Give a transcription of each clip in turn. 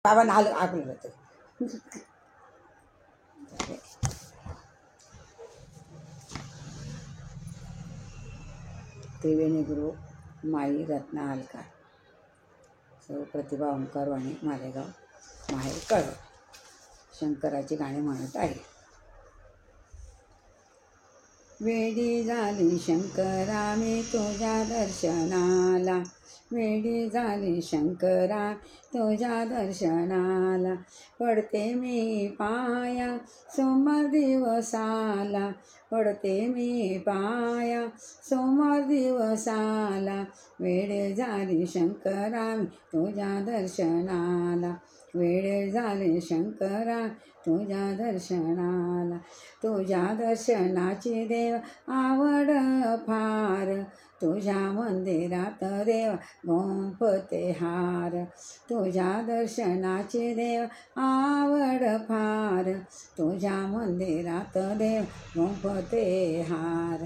बाबा नाल आकलं होतं. त्रिवेणी गुरु माई रत्ना अलकार, सौ प्रतिभा ओंकार वाणी मालेगाव माहेर कळवण. शंकराची गाणी म्हणत आहे. वेडी झाली शंकरा मी तुझ्या दर्शनाला, वेडी झाली शंकरा तुझ्या दर्शनाला. पडते मी पाया सोमवार दिवसाला, पडते मी पाया सोमवार दिवसाला. वेळ झाली शंकरा मी तुझ्या दर्शनाला, वेळ झाली शंकरा तुझ्या दर्शनाला. तुझ्या दर्शनाची देव आवड फार, तुझ्या मंदिरात देव गुंफते हार. तुझ्या दर्शनाची देव आवड फार, तुझ्या मंदिरात देव गुंफते हार.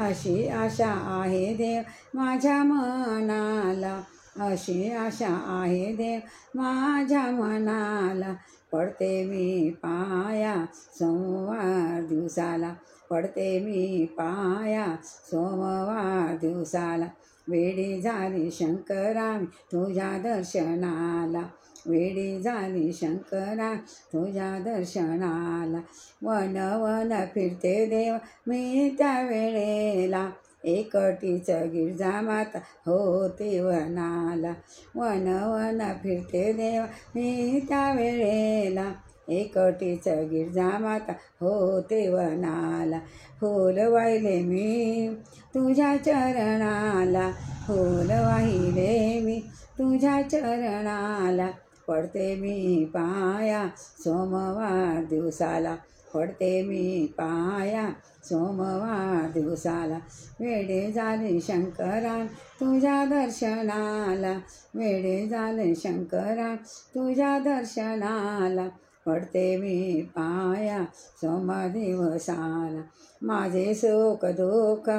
अशी आशा आहे देव माझ्या मनाला, अशी आशा आहे देव माझ्या मनाला. पडते मी पाया सोमवार दिवसाला, पडते मी पाया सोमवार दिवसाला. वेडी झाली शंकरा तुझ्या दर्शनाला, वेडी झाली शंकरा तुझ्या दर्शनाला. वन वन फिरते देव मी त्या वेळेला, एकटीच गिरजामाता होती वनाला. वन वन फिरते देव मी त्या वेळेला, एकटीच गिरजामाता होते वनाला. फूल वाहिले मी तुझ्या चरणाला, फूल वाहिले मी तुझ्या चरणाला. पडते मी पाया सोमवार दिवसाला, पडते मी पाया सोमवार दिवसाला. वेडे झाले शंकरा तुझ्या दर्शनाला, वेडे झाले शंकरा तुझ्या दर्शनाला. पडते मी पाया सोमवार दिवसाला. माझे सुख दुःख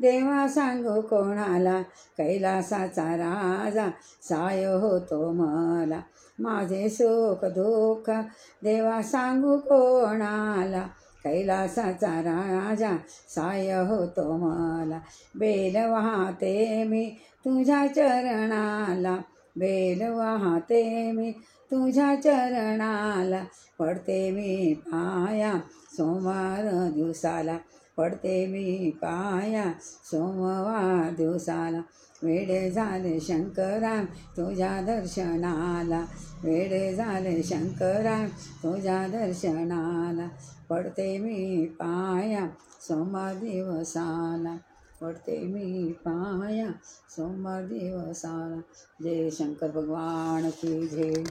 देवा सांगू कोणाला, कैलासाचा राजा साय होतो मला. माझे सुख दुःख देवा सांगू कोणाला, कैलासाचा राजा साय होतो मला. बेल वाहते मी तुझ्या चरणाला, बेल वाहते मी तुझ्या चरणाला. पडते मी पाया सोमवार दिवसाला, पडते मी पाया सोमवार दिवसाला. वेडे झाले शंकरा तुझ्या दर्शनाला, वेडे झाले शंकरा तुझ्या दर्शनाला. पडते मी पाया सोमवार दिवसाला, पडते मी पाया सोमवार दिवसाला. जय शंकर भगवान की जय.